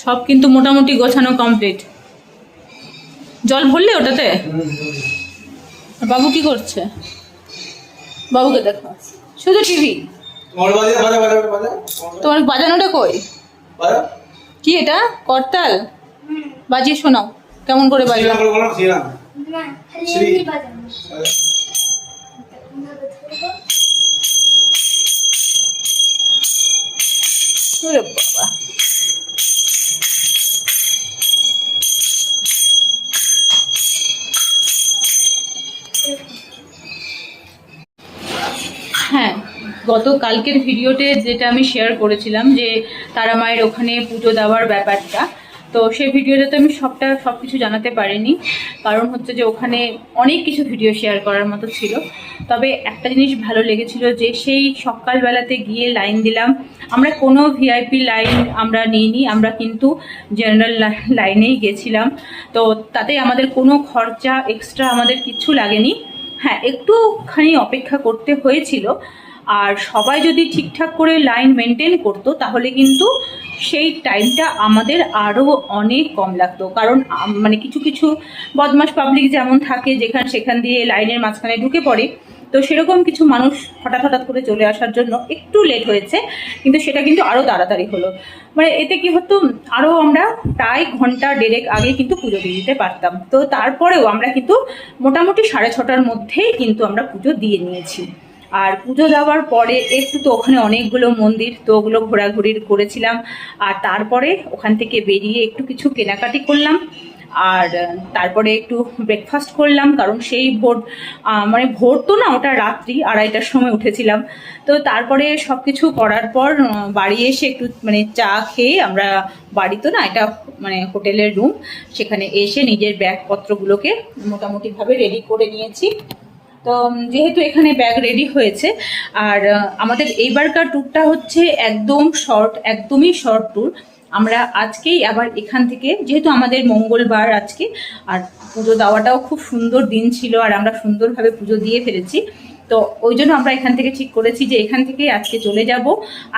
সব কিন্তু মোটামুটি গোছানো কমপ্লিট। জল ভরলে ওটাতে? বাবু কি করছে? বাবুকে দেখো, শুধু টিভি। তোমার বাজানোটা কই? কি এটা করতাল? বাজিয়ে শোনাও কেমন করে বাজাও। বাবা, হ্যাঁ, কালকের ভিডিওতে যেটা আমি শেয়ার করেছিলাম যে তারা মায়ের ওখানে পুজো দেওয়ার ব্যাপারটা, তো সেই ভিডিওতে তো আমি সব কিছু জানাতে পারিনি, কারণ হচ্ছে যে ওখানে অনেক কিছু ভিডিও শেয়ার করার মতো ছিল। তবে একটা জিনিস ভালো লেগেছিল যে সেই সকালবেলাতে গিয়ে লাইন দিলাম। আমরা কোনো ভিআইপি লাইন আমরা নিইনি, আমরা কিন্তু জেনারেল লাইনেই গেছিলাম। তো তাতে আমাদের কোনো খরচা এক্সট্রা আমাদের কিছু লাগেনি। হ্যাঁ, একটুখানি অপেক্ষা করতে হয়েছিল, আর সবাই যদি ঠিকঠাক করে লাইন মেনটেন করতো তাহলে কিন্তু সেই টাইমটা আমাদের আরও অনেক কম লাগতো। কারণ মানে কিছু কিছু বদমাশ পাবলিক যেমন থাকে সেখান দিয়ে লাইনের মাঝখানে ঢুকে পড়ে, তো সেরকম কিছু মানুষ হঠাৎ করে চলে আসার জন্য একটু লেট হয়েছে, কিন্তু সেটা কিন্তু আরও তাড়াতাড়ি হলো। মানে এতে কি হতো, আরও আমরা প্রায় ঘন্টা দেড়েক আগে কিন্তু পুজো দিয়ে দিতে পারতাম। তো তারপরেও আমরা কিন্তু মোটামুটি 6:30টার মধ্যেই কিন্তু আমরা পুজো দিয়ে নিয়েছি। আর পুজো দেওয়ার পরে একটু তো ওখানে অনেকগুলো মন্দির, তো ওগুলো ঘোরাঘুরি করেছিলাম। আর তারপরে ওখান থেকে বেরিয়ে একটু কিছু কেনাকাটি করলাম, আর তারপরে একটু ব্রেকফাস্ট করলাম, কারণ সেই মানে ভোর তো না, ওটা রাত্রি 2:30টার সময় উঠেছিলাম। তো তারপরে সব কিছু করার পর বাড়ি এসে একটু মানে চা খেয়ে আমরা, বাড়ি তো না এটা মানে হোটেলের রুম, সেখানে এসে নিজের ব্যাগপত্রগুলোকে মোটামুটিভাবে রেডি করে নিয়েছি। তো যেহেতু এখানে ব্যাগ রেডি হয়েছে, আর আমাদের এইবারকার ট্যুরটা হচ্ছে একদমই শর্ট ট্যুর। আমরা আজকেই আবার এখান থেকে, যেহেতু আমাদের মঙ্গলবার আজকে, আর পুজো দেওয়াটাও খুব সুন্দর দিন ছিল, আর আমরা সুন্দরভাবে পুজো দিয়ে ফেলেছি, তো ওই জন্য আমরা এখান থেকে ঠিক করেছি যে এখান থেকে আজকে চলে যাব।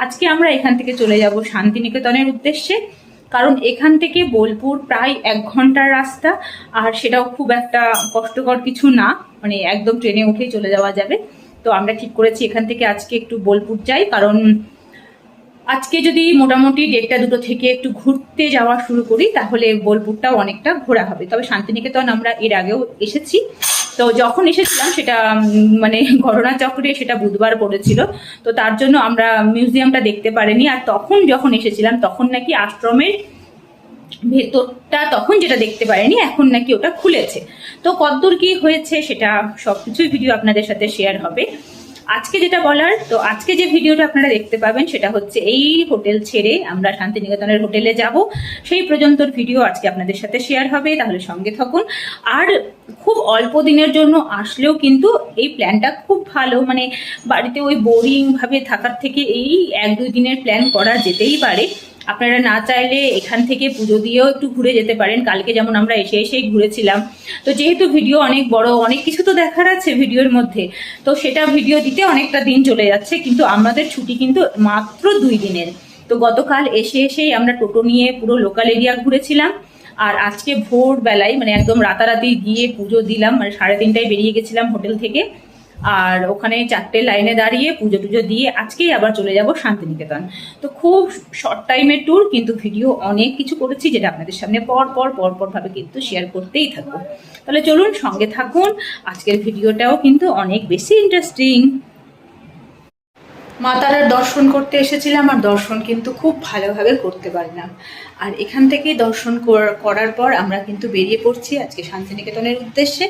আজকে আমরা এখান থেকে চলে যাব শান্তিনিকেতনের উদ্দেশ্যে, কারণ এখান থেকে বোলপুর প্রায় 1 ঘন্টার রাস্তা, আর সেটাও খুব একটা কষ্টকর কিছু না, মানে একদম ট্রেনে উঠেই চলে যাওয়া যাবে। তো আমরা ঠিক করেছি এখান থেকে আজকে একটু বোলপুর যাই, কারণ আজকে যদি মোটামুটি 1টা-2টো থেকে একটু ঘুরতে যাওয়া শুরু করি তাহলে বোলপুরটাও অনেকটা ঘোরা হবে। তবে শান্তিনিকেতন আমরা এর আগেও এসেছি, তো যখন এসেছিলাম সেটা মানে ঘটনাচক্রে সেটা বুধবার পড়েছিল, তো তার জন্য আমরা মিউজিয়ামটা দেখতে পারিনি। আর তখন যখন এসেছিলাম তখন নাকি আশ্রমের ভেতরটা তখন যেটা দেখতে পারিনি, এখন নাকি ওটা খুলেছে। তো কতদূর কি হয়েছে সেটা সবকিছুই ভিডিও আপনাদের সাথে শেয়ার হবে। আজকে যেটা বলার, তো আজকে যে ভিডিওটা আপনারা দেখতে পাবেন সেটা হচ্ছে এই হোটেল ছেড়ে আমরা শান্তিনিকেতনের হোটেলে যাব, সেই পর্যন্তর ভিডিও আজকে আপনাদের সাথে শেয়ার হবে, তাহলে সঙ্গে থাকুন। আর খুব অল্প দিনের জন্য আসলেও কিন্তু এই প্ল্যানটা খুব ভালো, মানে বাড়িতে ওই বোরিং ভাবে থাকার থেকে এই 1-2 দিনের প্ল্যান করা যেতেই পারে। আপনারা না চাইলে এখান থেকে পুজো দিয়েও একটু ঘুরে যেতে পারেন, কালকে যেমন আমরা এসেই ঘুরেছিলাম। তো যেহেতু ভিডিও অনেক বড়, অনেক কিছু তো দেখার আছে ভিডিওর মধ্যে, তো সেটা ভিডিও দিতে অনেকটা দিন চলে যাচ্ছে, কিন্তু আমাদের ছুটি কিন্তু মাত্র 2 দিনের। তো গতকাল এসেই আমরা টোটো নিয়ে পুরো লোকাল এরিয়া ঘুরেছিলাম, আর আজকে ভোরবেলায় মানে একদম রাতারাতি গিয়ে পুজো দিলাম, মানে 3:30টায় বেরিয়ে গেছিলাম হোটেল থেকে, আর ওখানে 4টে লাইনে দাঁড়িয়ে পুজো টুজো দিয়ে আজকেই আবার চলে যাব শান্তিনিকেতন। তো খুব শর্ট টাইমের ট্যুর, কিন্তু ভিডিও অনেক কিছু করেছি যেটা আপনাদের সামনে পর পর ভাবে কিন্তু শেয়ার করতেই থাকবো। তাহলে চলুন সঙ্গে থাকুন, আজকের ভিডিওটাও কিন্তু অনেক বেশি ইন্টারেস্টিং। মা তারার দর্শন করতে এসেছিলাম, আর দর্শন কিন্তু খুব ভালোভাবে করতে পারলাম। আর এখান থেকে দর্শন করার পর আমরা কিন্তু বেরিয়ে পড়ছি আজকে শান্তিনিকেতনের উদ্দেশ্যে।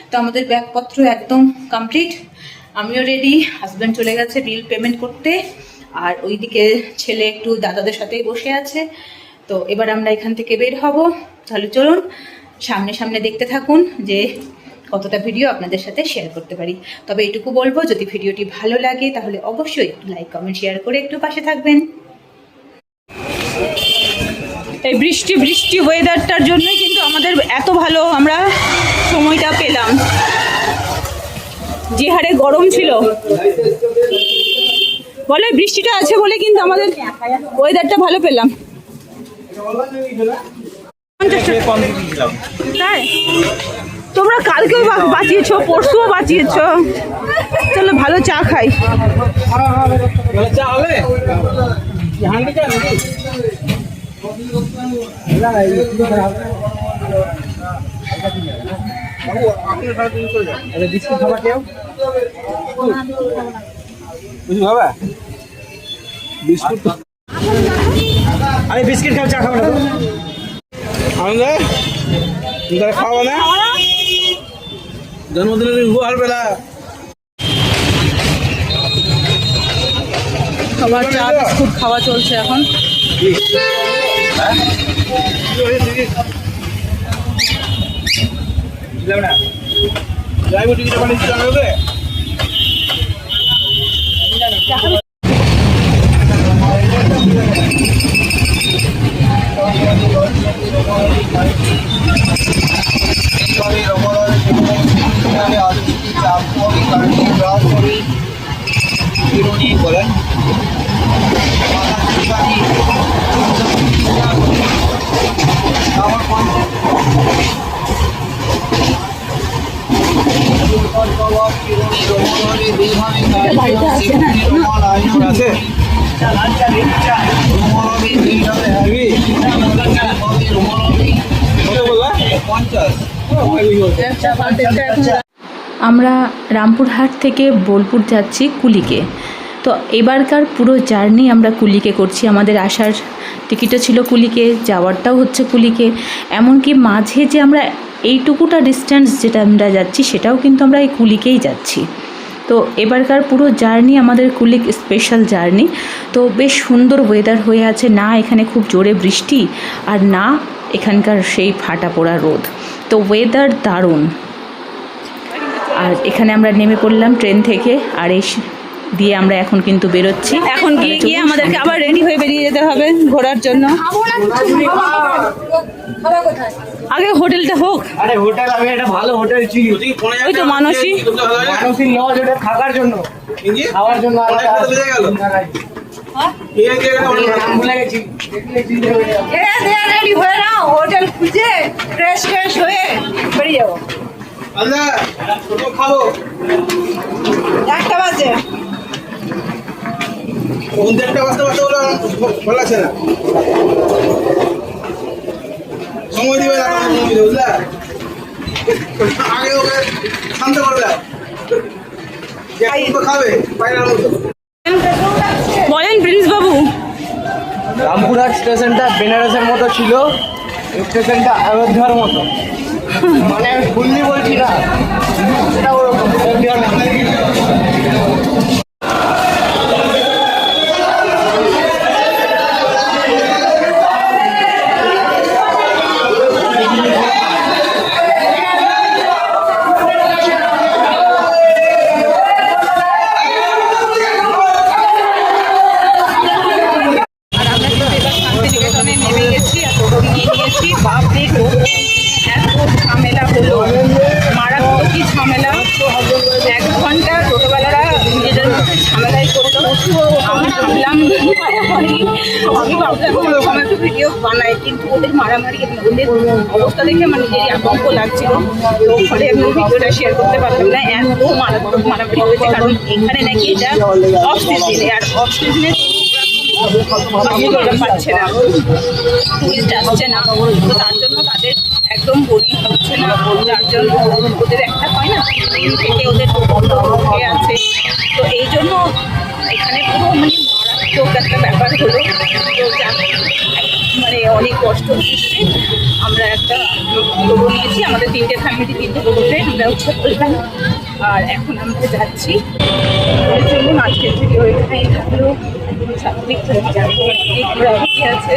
তো আমাদের ব্যাগপত্র একদম কমপ্লিট, আমিও রেডি, হাজব্যান্ড চলে গেছে বিল পেমেন্ট করতে, আর ওইদিকে ছেলে একটু দাদাদের সাথেই বসে আছে। তো এবার আমরা এখান থেকে বের হব। তাহলে চলুন সামনে দেখতে থাকুন যে কতটা ভিডিও আপনাদের সাথে শেয়ার করতে পারি। তবে এটুকু বলবো, যদি ভিডিওটি ভালো লাগে তাহলে অবশ্যই একটু লাইক কমেন্ট শেয়ার করে একটু পাশে থাকবেন। এই বৃষ্টি ওয়েদারটার জন্যই কিন্তু আমাদের এত ভালো আমরা সময়টা পেলাম, যে হারে গরম ছিল বলে বৃষ্টিটা আছে বলে কিন্তু আমাদের ওয়েদারটা ভালো পেলাম। তাই তোমরা কালকেও বাঁচিয়েছো, পরশুও বাঁচিয়েছো। চলো ভালো চা খাই। চা হবে বিস্কুট খাবার কেউ বুঝি বাবা বিস্কুট আরে বিস্কিট খাও চা খাবো না আনন্দ খাওয়া না জন্মদিনের উপহার বেলা সবার চা বিস্কুট খাওয়া চলছে এখন। বলেন আছে আমরা রামপুরহাট থেকে বোলপুর যাচ্ছি কুলিকে। তো এবারকার পুরো জার্নি আমরা কুলিকে করছি। আমাদের আসার টিকিটও ছিল কুলিকে, যাওয়ারটাও হচ্ছে কুলিকে, এমনকি মাঝে যে আমরা এইটুকুটা ডিস্টেন্স যেটা আমরা যাচ্ছি সেটাও কিন্তু আমরা এই কুলিকেই যাচ্ছি। তো এবারকার পুরো জার্নি আমাদের কুলিক স্পেশাল জার্নি। তো বেশ সুন্দর ওয়েদার হয়ে আছে, না এখানে খুব জোরে বৃষ্টি আর না এখানকার সেই ফাটা পোড়া রোদ। তো ওয়েদার দারুণ। আর এখানে আমরা নেমে পড়লাম ট্রেন থেকে, আর এই দিয়ে আমরা এখন কিন্তু বেরোচ্ছি। এখন গিয়ে গিয়ে আমাদেরকে আবার রেডি হয়ে বেরিয়ে যেতে হবে ঘোরার জন্য। আগে হোটেলটা হোক। আরে হোটেল আমি একটা ভালো হোটেল চিনি ওই তো মানসী লজ ওটা থাকার জন্য খাওয়ার জন্য রেডি হয়ে নাও, হোটেল খুঁজে ফ্রেশ ফ্রেশ হয়ে বেরিয়ে যাবো। আল্লাহ খাবো 1টা বাজে। কোন একটা বাজতে বাজতে ভালো লাগছে না, সময় দিবে না বুঝলা, আগে ওকে শান্ত করবে খাবে পায়রার মতো। বলেন প্রিন্স বাবু। রামপুরহাট স্টেশনটা বেনারসের মতো ছিল, স্টেশনটা অযোধ্যার মতো। মানে আমি ভুললি বলছি না, সেটা ওরকম অযোধ্যার মতো। ঝামেলা হলো, মারাত্মক কি ঝামেলা। 1 ঘন্টা টোটোবেলারা নিজেদের মধ্যে ঝামেলাই করতো। আমি ভাবলাম সময় একটু ভিডিও বানাই, কিন্তু ওদের মারামারি ওদের অবস্থা দেখে আমার নিজেরই আতঙ্ক লাগছিল। তো ফলে আমি ভিডিওটা শেয়ার করতে পারলাম না। এত মারাত্মক মারামারি হয়েছে, কারণ এখানে নাকি এটা অফ সিজনে, আর অফ সিজনে পাচ্ছে না, টুরিস্ট আসছে না। তো তার জন্য তাদের একদম বোরিং হচ্ছে না, যার জন্য ওদের একটা হয় না থেকে ওদের হয়ে আছে। তো এই জন্য এখানে পুরো মানে মারাত্মক একটা ব্যাপার হলো। তো মানে অনেক কষ্ট হচ্ছে। আমরা একটা টোটো নিয়েছি, আমাদের 3টে ফ্যামিলি 3টে টোটোতে আমরা উঠে পড়লাম, আর এখন আমরা যাচ্ছি। চলুন আজকের ভিডিও এখানেই থাকলো। সাত্বিক ঘোরাঘুরি আছে,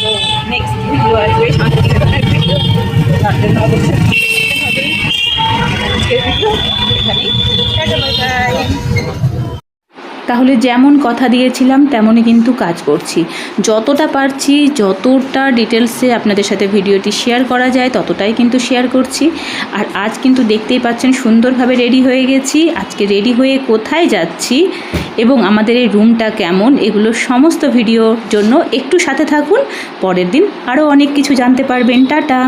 তো নেক্সট ভিডিও আসবে শান্তিনিকেতনের ভিডিও, তার জন্য অবশ্যই হবে। আজকের ভিডিও এখানেই, টাটা বাই বাই। তাহলে যেমন কথা দিয়েছিলাম তেমনই কিন্তু কাজ করছি। যতটা পারছি, যতটা ডিটেলসে আপনাদের সাথে ভিডিওটি শেয়ার করা যায় ততটাই কিন্তু শেয়ার করছি। আর আজ কিন্তু দেখতেই পাচ্ছেন সুন্দরভাবে রেডি হয়ে গেছি। আজকে রেডি হয়ে কোথায় যাচ্ছি এবং আমাদের এই রুমটা কেমন, এগুলো সমস্ত ভিডিওর জন্য একটু সাথে থাকুন। পরের দিন আরও অনেক কিছু জানতে পারবেন। টাটা।